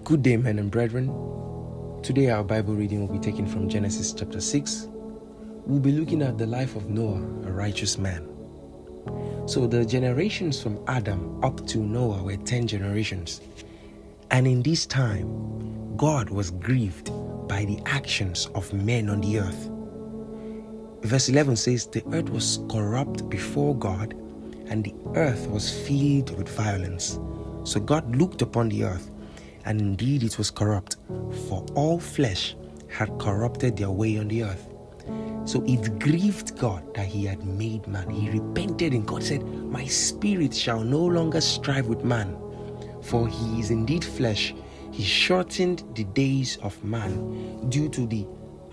Good day, men and brethren. Today our Bible reading will be taken from Genesis chapter 6. We'll be looking at the life of Noah, a righteous man. So the generations from Adam up to Noah were 10 generations. And in this time, God was grieved by the actions of men on the earth. Verse 11 says, the earth was corrupt before God, and the earth was filled with violence. So God looked upon the earth, and indeed it was corrupt, for all flesh had corrupted their way on the earth. So it grieved God that he had made man. He repented, and God said, my spirit shall no longer strive with man, for he is indeed flesh. He shortened the days of man due to the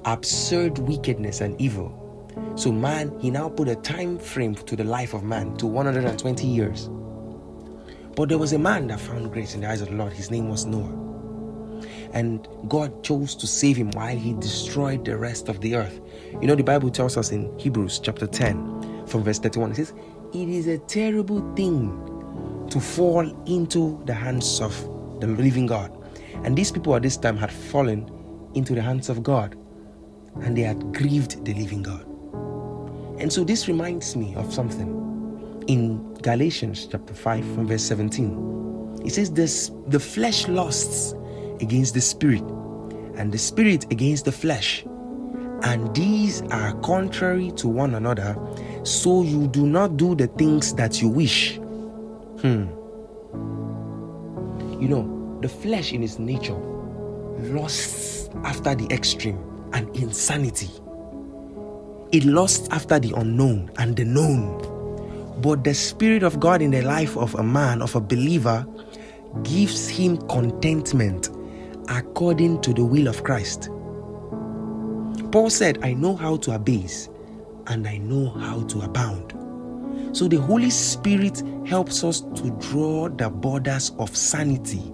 absurd wickedness and evil. So man, he now put a time frame to the life of man to 120 years. But there was a man that found grace in the eyes of the Lord. His name was Noah. And God chose to save him while he destroyed the rest of the earth. You know, the Bible tells us in Hebrews chapter 10 from verse 31, it says, it is a terrible thing to fall into the hands of the living God. And these people at this time had fallen into the hands of God, and they had grieved the living God. And so this reminds me of something. In Galatians chapter 5 from verse 17, it says, the flesh lusts against the spirit, and the spirit against the flesh, and these are contrary to one another, so you do not do the things that you wish. You know, the flesh in its nature lusts after the extreme and insanity. It lusts after the unknown and the known. But the Spirit of God in the life of a man, of a believer, gives him contentment according to the will of Christ. Paul said, I know how to abase, and I know how to abound. So the Holy Spirit helps us to draw the borders of sanity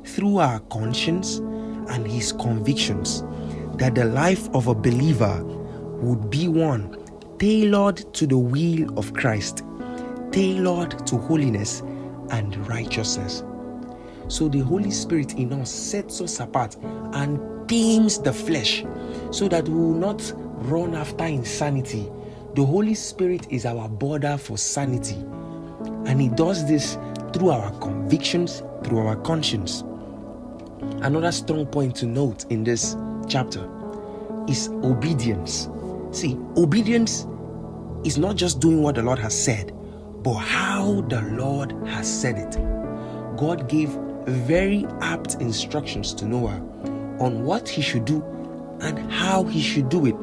through our conscience and his convictions, that the life of a believer would be one tailored to the will of Christ, tailored to holiness and righteousness. So the Holy Spirit in us sets us apart and tames the flesh so that we will not run after insanity. The Holy Spirit is our border for sanity, and he does this through our convictions, through our conscience. Another strong point to note in this chapter is obedience. See, obedience is not just doing what the Lord has said, but how the Lord has said it. God gave very apt instructions to Noah on what he should do and how he should do it.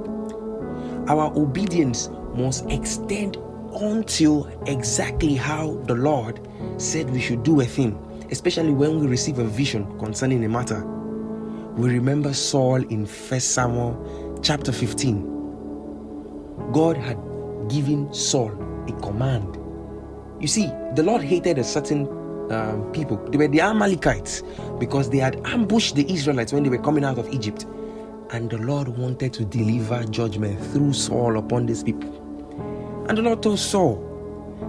Our obedience must extend until exactly how the Lord said we should do a thing, especially when we receive a vision concerning a matter. We remember Saul in 1 Samuel chapter 15. God had given Saul a command. You see, the Lord hated a certain people. They were the Amalekites, because they had ambushed the Israelites when they were coming out of Egypt. And the Lord wanted to deliver judgment through Saul upon these people. And the Lord told Saul,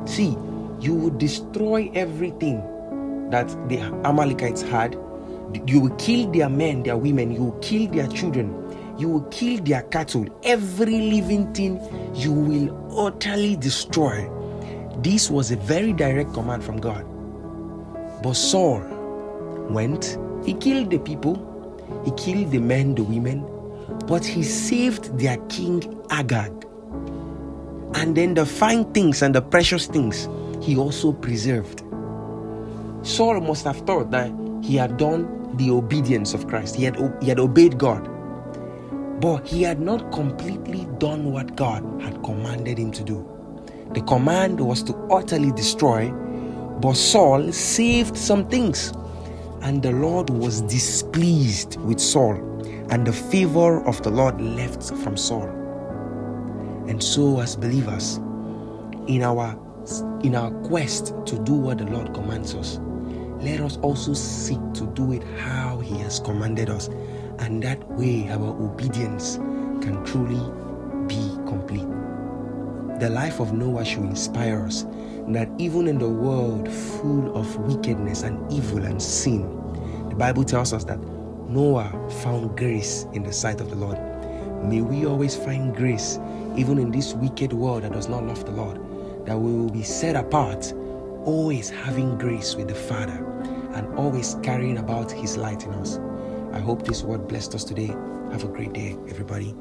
see, you will destroy everything that the Amalekites had. You will kill their men, their women. You will kill their children. You will kill their cattle. Every living thing you will utterly destroy. This was a very direct command from God. But Saul went, he killed the people, he killed the men, the women, but he saved their king Agag. And then the fine things and the precious things he also preserved. Saul must have thought that he had done the obedience of Christ. He had obeyed God. But he had not completely done what God had commanded him to do. The command was to utterly destroy, but Saul saved some things. And the Lord was displeased with Saul, and the favor of the Lord left from Saul. And so as believers, in our quest to do what the Lord commands us, let us also seek to do it how he has commanded us. And that way our obedience can truly be complete. The life of Noah should inspire us that even in the world full of wickedness and evil and sin, the Bible tells us that Noah found grace in the sight of the Lord. May we always find grace, even in this wicked world that does not love the Lord, that we will be set apart, always having grace with the Father and always carrying about His light in us. I hope this word blessed us today. Have a great day, everybody.